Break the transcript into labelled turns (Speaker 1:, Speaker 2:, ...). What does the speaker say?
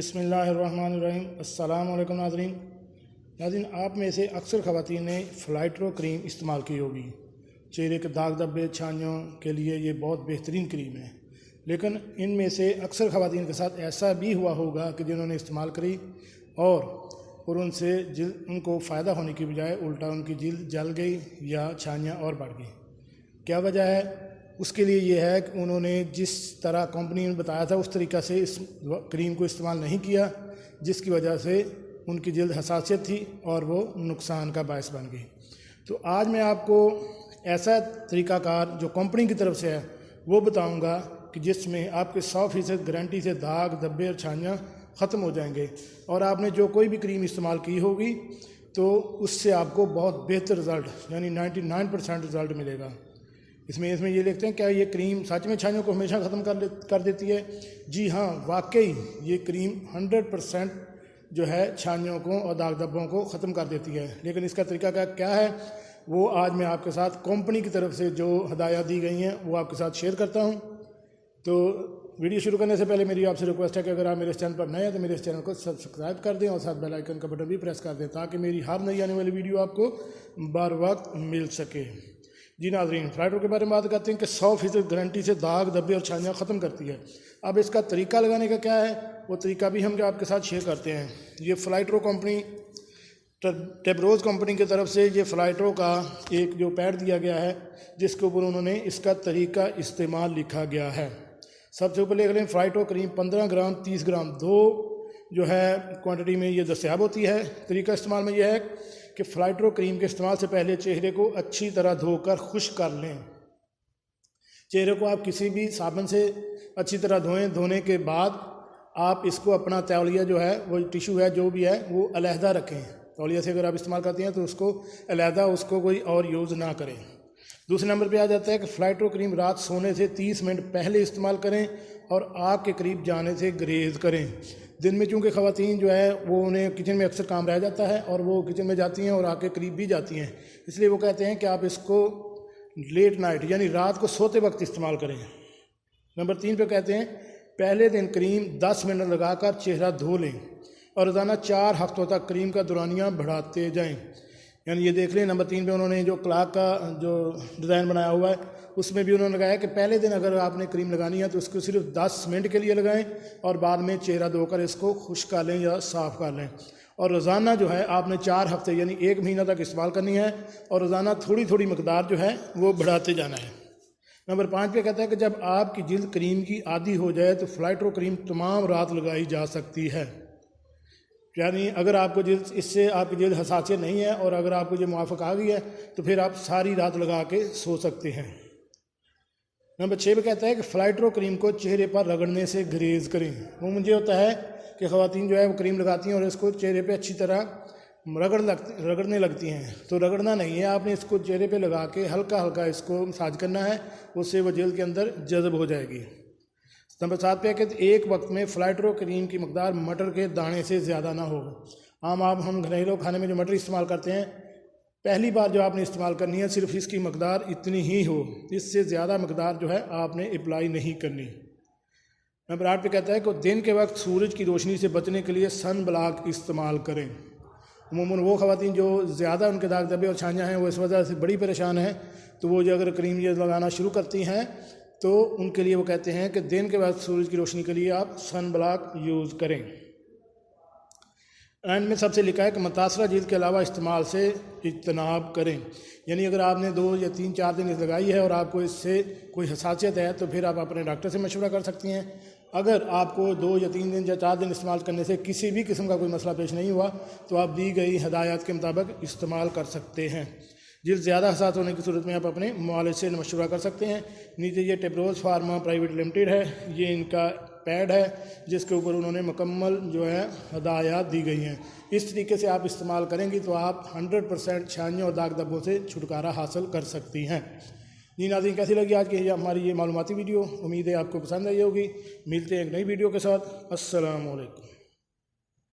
Speaker 1: बिस्मिल्लाहिर्रहमानिर्रहीम। अस्सलाम वालेकुम नाज़रीन, आप में से अक्सर ख़वातीन ने फ़्लाइट्रो क्रीम इस्तेमाल की होगी। चेहरे के दाग धब्बे छाइयों के लिए ये बहुत बेहतरीन क्रीम है। लेकिन इनमें से अक्सर ख़वातीन के साथ ऐसा भी हुआ होगा कि जिन्होंने इस्तेमाल करी और उनसे उनको फ़ायदा होने की बजाय उल्टा उनकी जिल्द जल गई या छाइयाँ और बढ़ गई। क्या वजह है? उसके लिए ये है कि उन्होंने जिस तरह कंपनी ने बताया था उस तरीक़ा से इस क्रीम को इस्तेमाल नहीं किया, जिसकी वजह से उनकी जिल्द हसासियत थी और वो नुकसान का बायस बन गई। तो आज मैं आपको ऐसा तरीक़ाकार जो कंपनी की तरफ से है वो बताऊंगा कि जिसमें आपके 100% गारंटी से दाग धब्बे और छाइयाँ ख़त्म हो जाएंगे और आपने जो कोई भी क्रीम इस्तेमाल की होगी तो उससे आपको बहुत बेहतर रिज़ल्ट यानी 99% रिज़ल्ट मिलेगा। इसमें ये लिखते हैं, क्या ये क्रीम सच में छाइयों को हमेशा ख़त्म कर देती है? जी हाँ, वाकई ये क्रीम 100% जो है छाइयों को और दाग धब्बों को ख़त्म कर देती है। लेकिन इसका तरीका क्या है वो आज मैं आपके साथ कंपनी की तरफ से जो हदायत दी गई हैं वो आपके साथ शेयर करता हूँ। तो वीडियो शुरू करने से पहले मेरी आपसे रिक्वेस्ट है कि अगर आप मेरे चैनल पर नए हैं तो मेरे इस चैनल को सब्सक्राइब कर दें और साथ बेल आइकन का बटन भी प्रेस कर दें ताकि मेरी हर नई आने वाली वीडियो आपको बर वक्त मिल सके। जी नाज़रीन, फ़्लाइट्रो के बारे में बात करते हैं कि 100% गारंटी से दाग धब्बे और छाइयाँ ख़त्म करती है। अब इसका तरीका लगाने का क्या है वो तरीका भी हम आपके साथ शेयर करते हैं। ये फ़्लाइट्रो कंपनी टेब्रोज़ कंपनी की तरफ से ये फ़्लाइट्रो का एक जो पैड दिया गया है जिसके ऊपर उन्होंने इसका तरीका इस्तेमाल लिखा गया है। सबसे ऊपर लिख लें फ़्लाइट्रो क्रीम 15 ग्राम 30 ग्राम दो जो है क्वांटिटी में ये दस्तयाब होती है। तरीका इस्तेमाल में यह है कि फ़्लाइट्रो क्रीम के इस्तेमाल से पहले चेहरे को अच्छी तरह धोकर खुश्क कर लें। चेहरे को आप किसी भी साबुन से अच्छी तरह धोएं। धोने के बाद आप इसको अपना तौलिया जो है वो टिशू है जो भी है वो अलहदा रखें। तौलिया से अगर आप इस्तेमाल करते हैं तो उसको अलहदा उसको कोई और यूज़ ना करें। दूसरे नंबर पे आ जाता है कि फ़्लाइट्रो क्रीम रात सोने से 30 मिनट पहले इस्तेमाल करें और आग के करीब जाने से ग्रेज़ करें। दिन में चूँकि ख़वातीन जो है वो उन्हें किचन में अक्सर काम रह जाता है और वो किचन में जाती हैं और आग के करीब भी जाती हैं, इसलिए वो कहते हैं कि आप इसको लेट नाइट यानी रात को सोते वक्त इस्तेमाल करें। नंबर 3 पे कहते हैं पहले दिन क्रीम 10 मिनट लगाकर चेहरा धो लें और रोज़ाना 4 हफ्तों तक क्रीम का दुरानियाँ बढ़ाते जाएँ। यानी ये देख लें नंबर 3 पे उन्होंने जो क्लॉक का जो डिज़ाइन बनाया हुआ है उसमें भी उन्होंने लगाया कि पहले दिन अगर आपने क्रीम लगानी है तो उसको सिर्फ 10 मिनट के लिए लगाएं और बाद में चेहरा धोकर इसको खुश्क कर लें या साफ़ कर लें। और रोज़ाना जो है आपने 4 हफ्ते यानी 1 महीना तक इस्तेमाल करनी है और रोज़ाना थोड़ी थोड़ी मकदार जो है वो बढ़ाते जाना है। नंबर 5 पे कहता है कि जब आपकी जिल्द क्रीम की आदी हो जाए तो फ़्लाइट्रो क्रीम तमाम रात लगाई जा सकती है। यानी अगर आपको जिल्द इससे आपकी जिल्द हसासियत नहीं है और अगर आपको ये मुआफ़क़ आ गई है तो फिर आप सारी रात लगा के सो सकते हैं। नंबर 6 पे कहता है कि फ़्लाइट्रो क्रीम को चेहरे पर रगड़ने से ग्रेज़ करें। वो मुझे होता है कि ख़वातीन जो है वो क्रीम लगाती हैं और इसको चेहरे पे अच्छी तरह रगड़ने लगती हैं, तो रगड़ना नहीं है, आपने इसको चेहरे पे लगा के हल्का हल्का इसको मसाज करना है, उससे वो जिल्द के अंदर जज़ब हो जाएगी। नंबर 7 पे कहते एक वक्त में फ़्लाइट्रो क्रीम की मकदार मटर के दाने से ज़्यादा ना हो। हम घरेलू खाने में जो मटर इस्तेमाल करते हैं पहली बार जो आपने इस्तेमाल करनी है सिर्फ इसकी मकदार इतनी ही हो, इससे ज़्यादा मकदार जो है आपने अप्लाई नहीं करनी। नंबर 8 पे कहता है कि दिन के वक्त सूरज की रोशनी से बचने के लिए सन ब्लॉक इस्तेमाल करें। अमूमन वो ख़वातीन जो ज़्यादा उनके दाग धब्बे और छाइयाँ हैं वो इस वजह से बड़ी परेशान हैं, तो वो जो अगर क्रीम ये लगाना शुरू करती हैं तो उनके लिए वो कहते हैं कि दिन के बाद सूरज की रोशनी के लिए आप सन ब्लॉक यूज़ करें। एंड में सबसे लिखा है कि मुतासरा जिल्द के अलावा इस्तेमाल से इज्तनाब करें। यानी अगर आपने 2 या 3 4 दिन लगाई है और आपको इससे कोई हसासियत है तो फिर आप अपने डॉक्टर से मशवरा कर सकती हैं। अगर आपको 2 या 3 दिन या 4 दिन इस्तेमाल करने से किसी भी किस्म का कोई मसला पेश नहीं हुआ तो आप दी गई हदायत के मुताबिक इस्तेमाल कर सकते हैं। जिल्द ज़्यादा हसास होने की सूरत में आप अपने मुआलिज से मशवरा कर सकते हैं। नीचे ये टेब्रोज़ फार्मा प्राइवेट लिमिटेड है, ये इनका पैड है जिसके ऊपर उन्होंने मुकम्मल जो है हदायत दी गई हैं। इस तरीके से आप इस्तेमाल करेंगी तो आप 100% छाइयों और दाग धब्बों से छुटकारा हासिल कर सकती हैं। जी नाज़रीन, कैसी लगी आज की हमारी ये मालूमाती वीडियो? उम्मीद है आपको पसंद आई होगी। मिलते हैं एक नई वीडियो के साथ। अस्सलाम वालेकुम।